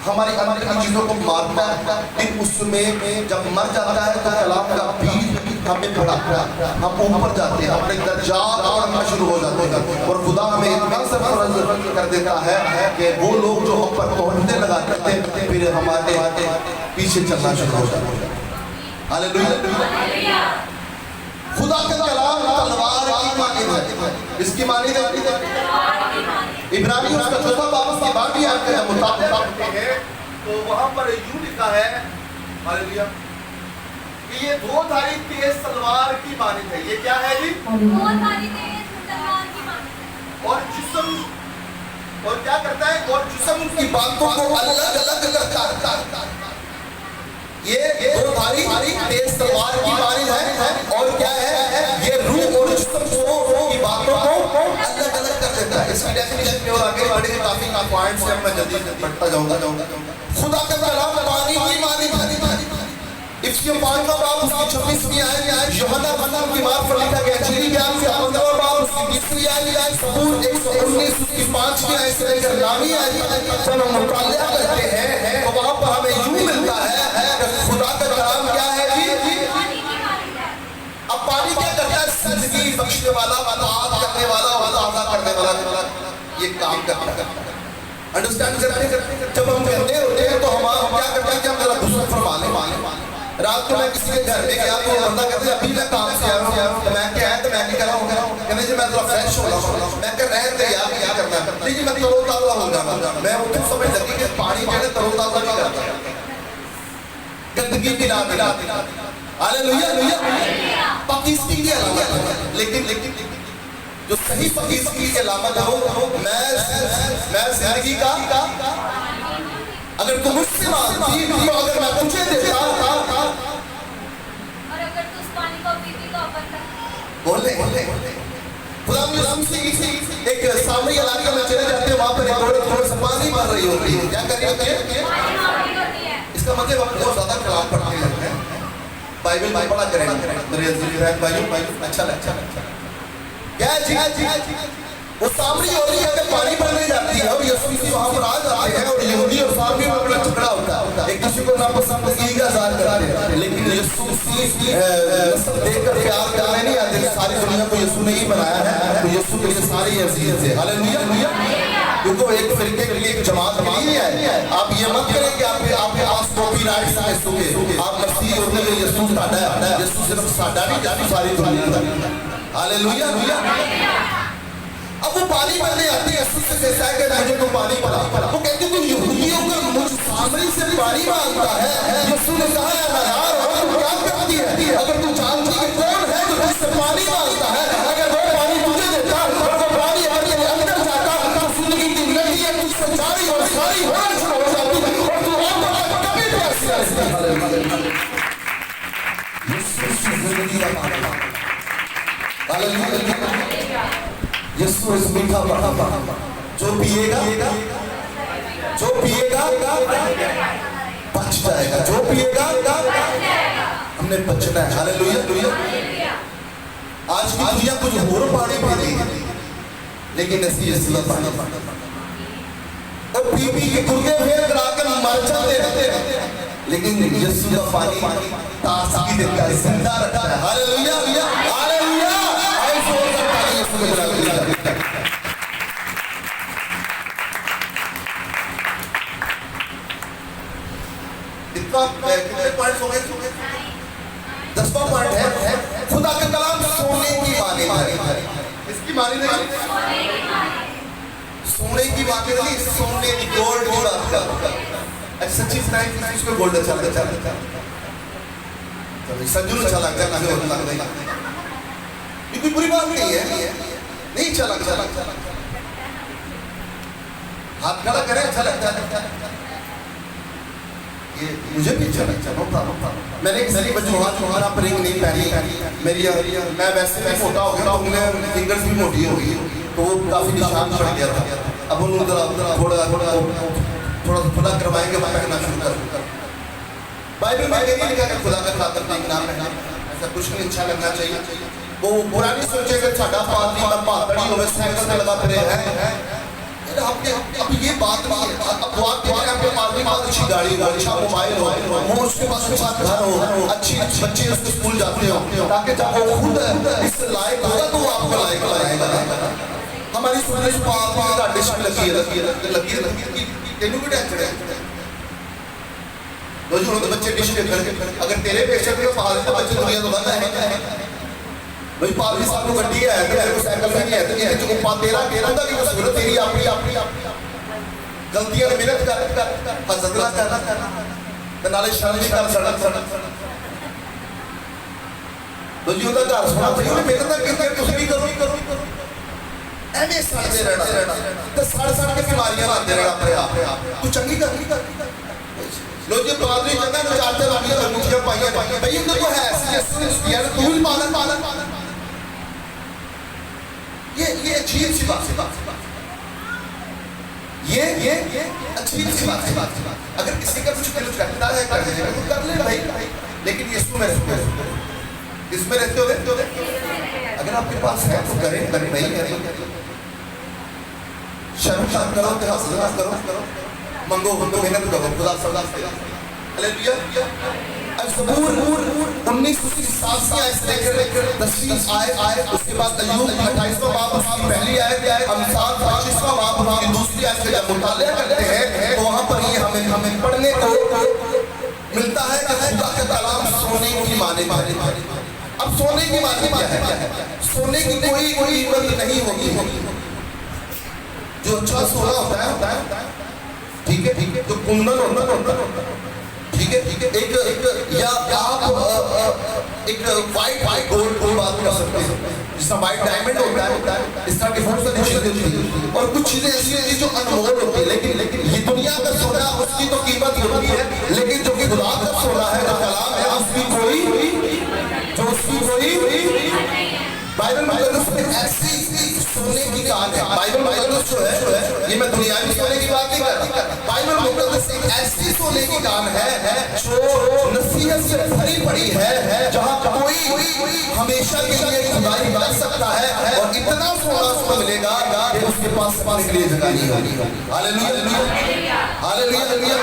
हमारी अंदर की चीजों को मारता है, फिर उसमें जब मर जाता है तो कलाम का बीज हमें बढ़ाता है, हम ऊपर जाते हैं, अपने दर्जात बढ़ना शुरू हो जाते हैं और खुदा हमें इतना सरफराज कर देता है कि वो लोग जो हम पर पहुंचने लगा करते हैं फिर हमारे पीछे चलना शुरू हो जाते हैं। हालेलुया। खुदा का कलाम तलवार की मानिंद है। इसकी मानिंद है इब्रानियों का चौथा बाब उसकी 12वीं आयत के मुताबिक है तो वहां पर यूं लिखा है हालेलुया कि ये दो धारी तेज तलवार की मानिंद है। ये क्या है जी? दो धारी तेज तलवार की मानिंद है और जिस्म और क्या करता है और जिस्म की बातों को अलग-अलग करता है। ये दो धारी तेज तलवार की मानिंद है और क्या है ये रूह और जिस्म की बातों को अलग-अलग कर देता है। इसकी डेफिनेशन में और आगे बढ़ेंगे, काफी पॉइंट्स हैं, मैं जल्दी बढ़ता जाऊंगा। खुदा का कलाम पानी की मानिंद है। इसके 5वां बाब उसकी 26वीं आयत, यूहन्ना की मार्फत लिखा गया इंजीली बयान से 15वां बाब उसकी 20वीं आयत, सबूर 119 उसकी 5वीं आयत से लेकर 9वीं आयत जब हम मुतालिया करते हैं तो वहां पर हमें यूं मिलता है कि खुदा का कलाम क्या है जी? अब पानी क्या करता है? जिंदगी बख्शने वाला, बात करने वाला, वादा करने वाला ये काम करता है। अंडरस्टैंड करते जब हम कहते होते हैं तो हम क्या करते हैं कि हम जरा गुस्सा फरमा लें। रात को मैं किसी के घर में गया तो बंदा कहते अभी मैं काम से आया हूं तो मैं क्या है तो मैं क्या कर रहा हूं कहते जी मैं थोड़ा फ्रेश हो रहा हूं। मैं कह रहे थे यार क्या करना है जी मैं तरोताजा हो जाऊंगा। मैं उस समय लगी कि पानी जो है तरोताजा नहीं करता, गंदगी मिला हालेलुया पाकिस्तान की अलामत है। लेकिन जो सही पाकिस्तान की अलामत है वो मैं जिंदगी का अगर तुम मुझसे मांगती तो अगर मैं तुझे देता और अगर तू उस पानी को पीती तो अपन बोले खुदा मुझे एक सामने इलाके में चले जाते हैं, वहां पर एक थोड़ा सा पानी भर रही होती है। क्या कर रही होती है? इसका मतलब हम बहुत ज्यादा कलाम पढ़ते हैं, बाइबल में पढ़ा करें मेरे अजीज भाइयों। अच्छा क्या जी वो सामने हो रही है कि पानी भरने जाती है और यीशु मसीह वहां पर आ जाते हैं और यहूदी और सामने में बड़ा झगड़ा होता है, एक दूसरे को नापसंदगी का इज़हार करते हैं। लेकिन यीशु मसीह नस्ल देखकर प्यार करने नहीं आते, सारी दुनिया को यीशु ने ही बनाया है तो यीशु के लिए सारे अजीज है। हालेलुया। क्योंकि एक फिरके के लिए एक जमात नहीं है। आप ये मत करें कि आपके पास कॉपीराइट है यीशु के, आप मसीह होते हैं यीशु साडा है, यीशु सिर्फ साडा नहीं जाती सारी दुनिया का। हालेलुया। अब वो पानी भरने आते हैं, यीशु से कहता है कि मुझे तो पानी पिला। वो कहते हैं यहूदियों का मुझ सामने से पानी मांगता है। यीशु ने कहा यार हो तू क्या करती है? अगर तू जानती कि कौन है जो तुझसे पानी मांगता है, अगर वो पानी तुझे देता और वो पानी अगर तेरे अंदर जाता तो जिंदगी की नदी है तुझसे जारी और सारी होना शुरू हो जाती और तू अब कभी प्यास नहीं लगती। यीशु जिंदगी का पानी। हालेलुया। यीशु एक मीठा पानी, जो पिएगा बच जाएगा, जो पिएगा हमने बचना है। हालेलुया। आज की दुनिया कुछ और पानी पी रही है, लेकिन ऐसी यीशु पानी और पी के गुर्दे फेल करा के मर जाते हैं, लेकिन यीशु का पानी ताजगी देता है, जिंदा रखता है। हालेलुया। आए जोर से ताली यीशु में बजाते हैं। इतना कितने पॉइंट्स हो गए? 10वां पॉइंट है खुदा का कलाम सोने की मानी है। इसकी मानी नहीं, सोने की बात नहीं, सोने की गोल्ड की बात कर। सच्ची सुनाई किसी को गोल्ड अच्छा लगता है, संजू अच्छा लगता है, ये कोई बुरी बात नहीं है, नहीं अच्छा लगता, हाथ खड़ा करें अच्छा लगता है, ये मुझे भी अच्छा लगता है, नो प्रॉब्लम। मैंने किसी वजूहात वगैरह पर रिंग नहीं पहनी, मेरी मैं वैसे भी मोटा हो गया, उन्हें फिंगर्स भी मोटी हो गई, तो वो काफी निशान पड़ गया था। अब थोड़ा करवाएंगे, पहनना शुरू कर। बाइबल में नहीं लिखा कि खुदा का खातर पहनना है, ऐसा कुछ नहीं, अच्छा लगना चाहिए। वो पुरानी सोचे कि साडा पादरी मैं पादरी होवे साइकिल पे लगा फिरे है, अब ये बात नहीं है। अब बात क्या है कि पादरी पास अच्छी गाड़ी हो, अच्छा मोबाइल हो, वो उसके पास घर हो, अच्छी बच्चे उसके स्कूल जाते हो, ताकि जब वो खुद इस लायक होगा तो वो आपको लायक बनाएगा। हमारी सुरेश पापा का डिश लगी है तेनू भी टेंशन है। रोज रोज बच्चे डिश करके अगर तेरे पेशे के पाल तो बच्चे दुनिया तो बंद है भाई। पालवी साहब को गड्डी है तो मेरे को साइकिल में नहीं है, तो ये जो पा तेरा केरंदा की कसूर तेरी अपनी गलतियां मेहनत कर हजरत करना ते नाले शर्म नहीं कर सड़क तो जी उनका घर सुना चाहिए मेहनत करके कुछ नहीं करो एवें सड़ते रहना ते सड़ के बीमारियां लाते रहना अपने आप। तू चंगी कर लो जी पादरी चंगा न चाहते लानियां अंगूठियां पाइयां भाई इनको तो है यार तू ही पालन ये अजीब सी बात ये अजीब सी बात। अगर किसी का कुछ दिल करता है कर ले भाई, लेकिन यीशु में रहते हो, इसमें रहते हो। अगर आपके पास है तो करें, अगर नहीं है तो शर्म करो, हसरत करो, मंगो मेहनत करो, खुदा सदा से। हालेलुया। ज़बूर 19:7 से आयत लेकर 10 आयत, उसके बाद अय्यूब 28वां बाब उसकी पहली आयत, अमसाल 25वां बाब उसकी दूसरी आयत से जब मुतालिया करते हैं तो वहाँ पर ये हमें पढ़ने को मिलता है कि खुदा का कलाम सोने की माने। अब सोने की माने क्या है? सोने की कोई कीमत नहीं होगी। जो अच्छा सोना होता है, ठीक है, जो कुंदन होता है, ठीक है, एक या आप एक वाइट गोल्ड की बात कर सकते हैं, जिसका वाइट डायमंड होता है, इसका डिफरेंस चीजें होती है, और कुछ चीजें ऐसी होती जो अनमोल होती है। लेकिन ये दुनिया का सोना उसकी तो कीमत होती है, लेकिन जो कि खुदा का सोना है, जो कलाम है, उसकी बाइबल में ऐसी सोने की कहान है। बाइबल मुकद्दस जो है, ये मैं दुनियावी सोने की बात नहीं कर रहा, बाइबल मुकद्दस एक ऐसी सोने की कहान है जो नसीहत से भरी पड़ी है, जहाँ कोई हमेशा के लिए खुदाई कर सकता है, और इतना सोना उसको मिलेगा कि उसके पास पाने के लिए जगह नहीं होगी। Hallelujah, hallelujah.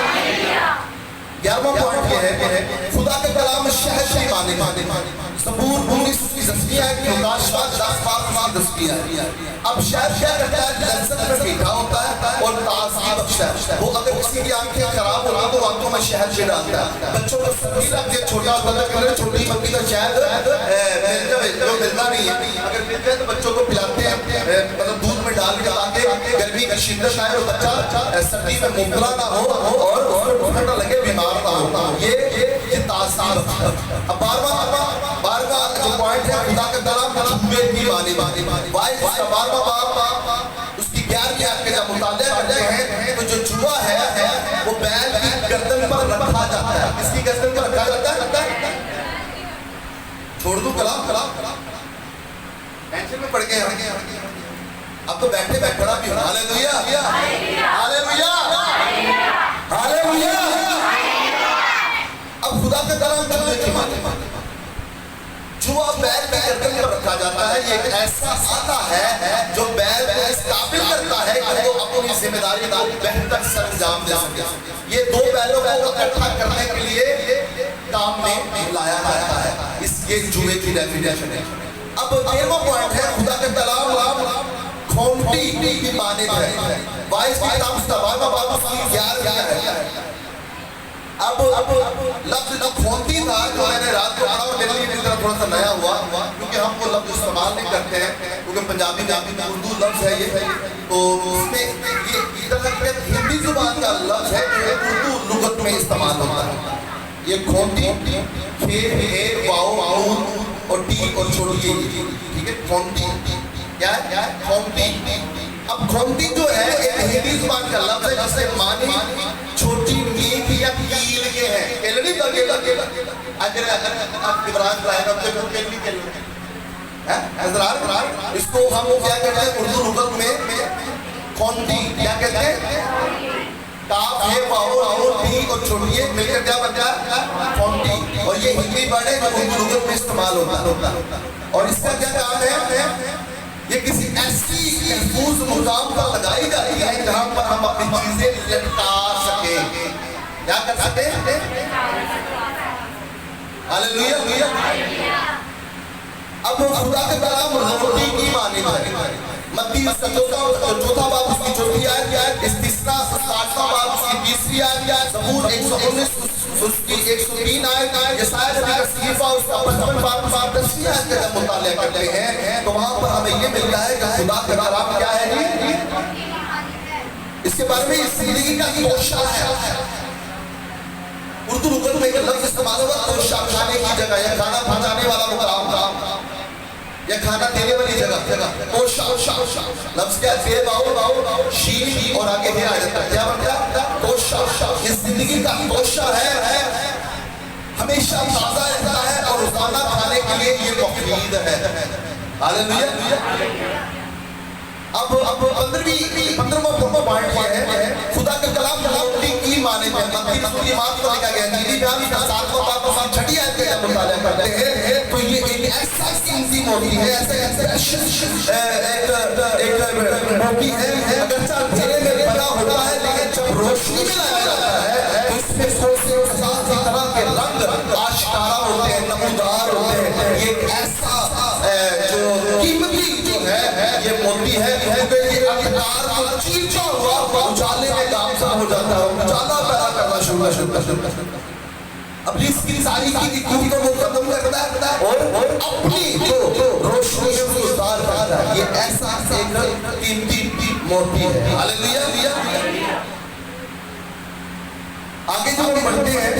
11वां पॉइंट ये है खुदा का कलाम शहद की माने। ज़बूर 19 की दस्तियाँ है, मुकाशफात 10 की दस्तियाँ है। अब शहद क्या करता है? लज्जत में मीठा होता है और ताज़गी बख्शता है। वो अगर किसी की आंखें खराब हो तो आंखों में शहद से डालता है। बच्चों को सब्जी रख के छोटा होता है, छोटी पत्ती का शहद जो मिलता नहीं है, अगर मिल जाए तो बच्चों को पिलाते हैं, मतलब दूध में डाल के, ताकि गर्मी की शिद्दत आए और बच्चा सर्दी में मुबतला ना हो और उसको ना लगे, बीमार ना हो। ये ताज़गी। अब बारवा जो पॉइंट है खुदा का कलाम जुए की माने। 12वां बाब उसकी 11वीं आयत के जब मुतालिया करते हैं तो जो जुआ है वो बैल की गर्दन पर रखा जाता है। किसकी गर्दन पर रखा जाता है? छोड़ दो कलाम टेंशन में पड़ गए। अब तो बैठे बैठे खड़ा भी हो। Hallelujah, hallelujah, hallelujah. अब खुदा का कलाम जुए की माने, जुआ बैल में गर्दन पर रखा जाता है। ये एक ऐसा आता है जो बैल को इस काबिल करता है कि वो अपनी जिम्मेदारी को बेहतर से अंजाम दे सके। ये दो बैलों को इकट्ठा करने के लिए काम में लाया जाता है। इस ये जुए की डेफिनेशन है। अब 13वां पॉइंट है खुदा का कलाम खोंटी की माने है। 22 की किताब सवाल बाबा की 11 है। अब लफ्ज जो खोंती था जो मैंने रात को पढ़ा और मेरे लिए थोड़ा सा नया हुआ क्योंकि हम वो लफ्ज इस्तेमाल नहीं करते हैं क्योंकि पंजाबी में उर्दू लफ्ज है ये, तो उसमें ये इधर हिंदी जुबान का लफ्ज है जो उर्दू लुगत में इस्तेमाल होता है। ये खोंटी खेर हेर वाओ नून और टी और छोटी, ठीक है। खोंटी क्या है? खोंटी। अब खोंटी जो है एक हिंदी जुबान का लफ्ज है जिससे मानी छोटी नीक या कील के है। केलड़ी बगे अगर आप इब्राहिम राय का तो केलड़ी है हजरात, इसको हम क्या कहते हैं उर्दू लुगत में खोंटी क्या कहते हैं? काफ है वाओ आओ टी और छोटी मिलकर क्या बनता? खोंटी। और ये हिंदी वर्ड है जो उर्दू लुगत में इस्तेमाल होता है। और इसका क्या काम है? ये किसी ऐसी महफूज मुकाम पर लगाई जाती है जहां पर हम अपनी चीजें लटका सके। क्या कर सकते हैं? हालेलुया। अब खुदा का कलाम रोटी की माने है। मत्ती चौथा बाब उसकी चौथी आयत, इस्तिस्ना 60वां बाब उसकी 20वीं आयत, ज़बूर 119 उसकी 103 आयत, यशायाह नबी का सहीफा उसका 55 बाब 10वीं आयत का जब मुताला करते हैं तो वहां पर हमें ये मिलता है कि खुदा का कलाम क्या है जी? इसके बारे में जिंदगी का तोशा है। उर्दू लुगत में एक लफ्ज इस्तेमाल होगा तोशा, खाने की जगह या खाना पहुंचाने वाला मुकाम या खाना देने वाली जगह। तोशा लफ्ज क्या है? बाओ शीन और आगे फिर आ जाता है क्या बनता? तोशा। इस जिंदगी का तोशा है, हमेशा ताजा रहता है और रोजाना खाने के लिए ये मुफीद है। हालेलुया। अब 15वां पॉइंट ये है खुदा का कलाम रोटी की माने में मत्ती बात को लिखा गया नीति बयान का 7वां बाब उसकी 6ठी आयत का जब मुताला करते हैं तो ये एक ऐसा कीमती मोती है, ऐसा एक मोती है अगरचे अंधेरे में बना होता है लेकिन जब रोशनी में लाया जाता है तो इसमें सोचे की तरह के रंग आश्कारा होते हैं, नमूदार होते हैं। ये एक ऐसा जो कीमती जो है ये मोती है क्योंकि ये अंधकार को चीरता हुआ उजाले में गामसा हो जाता है, उजाला पैदा करना शुरू करता है। अब इसकी सारी की खूबी को वो खत्म करता है और अपनी जो रोशनी है उसको उतार करता है। ये ऐसा एक कीमती मोती है। हालेलुया। आगे जब हम बढ़ते हैं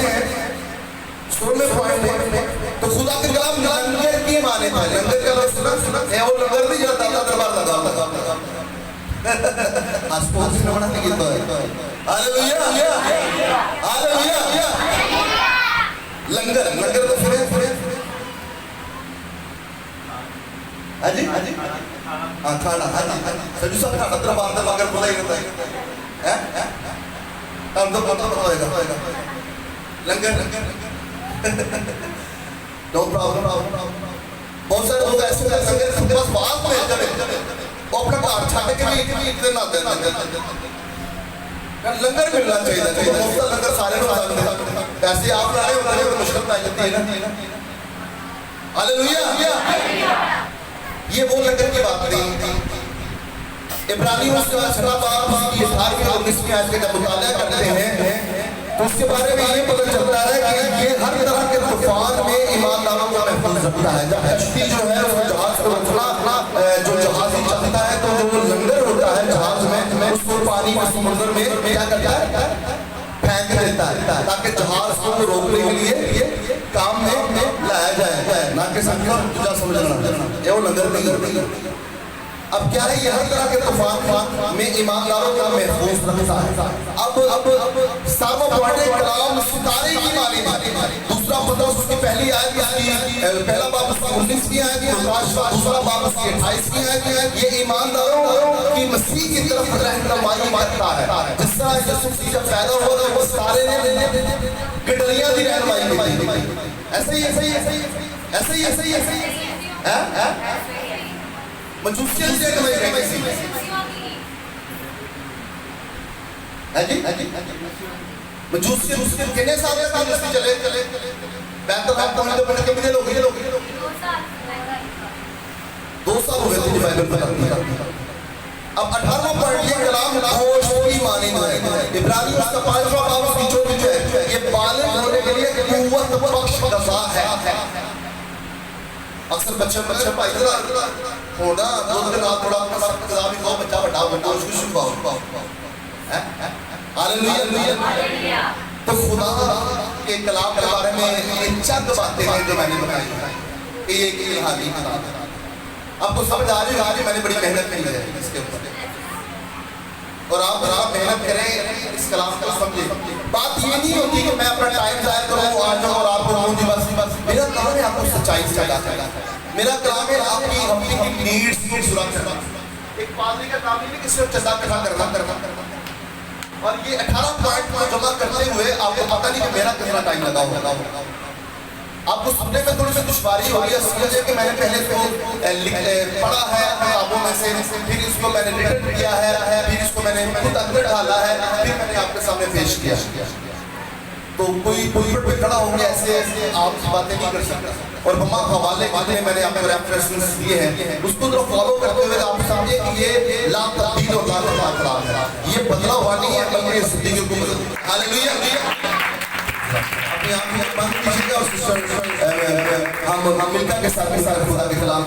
16वें पॉइंट में तो खुदा के कलाम लंगर की माने था। लंगर का लफ्ज सुना है, वो लंगर नहीं जाता था दरबार लगा आसपास से बना के तो है। Hallelujah, hallelujah. लंगर तो सुने हाजी हाँ खाना सभी सब खाना दरबार दरबार बोला ही रहता है हम तो पता होएगा लंगर नो प्रॉब्लम। बहुत सारे लोग ऐसे लंगर बस बात में जब वो अपना घर छाटे के भी इतने ना देना लंगर मिलना चाहिए। मुफ्त लंगर सारे लोग पैसे आप ला रहे हो तो मुश्किल पै जाती है ना। हालेलुया। ये वो लंगर की बात नहीं। इब्रानियों का 6वां बाब उसकी 18वीं और 19वीं आयत का मुताला करते हैं तो उसके बारे में ये पता चलता है कि ये हर तरह के तूफान में ईमानदारों को महफूज रखता है। जब कश्ती जो है वो जहाज को रोकना जो जहाज ही चलता है तो जो लंगर होता है जहाज में उसको पानी में समुद्र में क्या करता है? फेंक देता है ताकि जहाज को रोकने के लिए काम में लाया जाए ना कि समझना ये वो लंगर नहीं। अब क्या है, ये हर तरह के तूफान में ईमानदारों को महफूज रखता है। अब सार्वभौमिक कलाम सितारे की मानी दूसरा 15 उसकी पहली आयत, इसकी पहला बाब उसकी 19वीं आयत, दूसरा बाब उसकी 28वीं आयत। ये ईमानदारों की मसीह की तरफ रहनुमाई करता है। जिस तरह यीशु मसीह जब पैदा हुआ था वो सारे ने गिडलियां दी रहनुमाई की, ऐसे ही ऐसे ही ऐसे ही ऐसे ही ऐसे ही ऐसे ही मजूसियत से मजूसियत कितने साल से चले बैतलहम पहुंचे तो पढ़ के कितने लोग 2 साल हो गए थे बाइबल पढ़ते। अब 18वां पॉइंट ये कलाम होश की मानी है। इब्रानी उसका 5वां बाब उसकी जो है ये बालिग होने के लिए कुव्वत बख्श गज़ा है। अक्सर बच्चे भाई इधर होना दूध के नाल थोड़ा अपना सब गज़ा भी खाओ, बच्चा बड़ा बड़ा उसको शुभाओ हैं। हालेलुया। तो खुदा के कलाम के बारे में ये चंद बातें हैं जो मैंने बताई। ये एक इल्हामी कलाम है। आपको समझ आ रही है, मैंने बड़ी मेहनत की है इसके ऊपर, और आप मेहनत करें इस कलाम को समझे। बात ये नहीं होती कि मैं अपना टाइम जाया करूँ आ जाऊँ और आपको कहूँ बस मेरा काम है आपको सच्चाई से बताना। मेरा काम है आपकी अपनी नीड्स को पूरा करना। एक पादरी का काम नहीं कि सिर्फ चंदा इकट्ठा करना। और ये 18 पॉइंट को जमा करते हुए आपको पता नहीं कि मेरा कितना टाइम लगा होगा। आपको सुनने में थोड़ी सी दुश्वारी होगी, समझे कि मैंने पहले तो पढ़ा है किताबों में से, फिर इसको मैंने रिटर्न किया है, फिर इसको मैंने खुद अंदर डाला है, फिर मैंने आपके सामने पेश किया। तो कोई पुलपट पे खड़ा होंगे ऐसे ऐसे आप बातें नहीं कर सकते। और मम्मा हवाले जितने मैंने आपको रेफरेंस दिए हैं उसको तो फॉलो करते हुए आप समझिए कि ये ला तब्दील और ला तबादल है। ये बदला हुआ नहीं है बल्कि जिंदगी को बदल। हालेलुया। अपनी आंखें बंद कीजिएगा और हम मिलकर के साथ खुदा के कलाम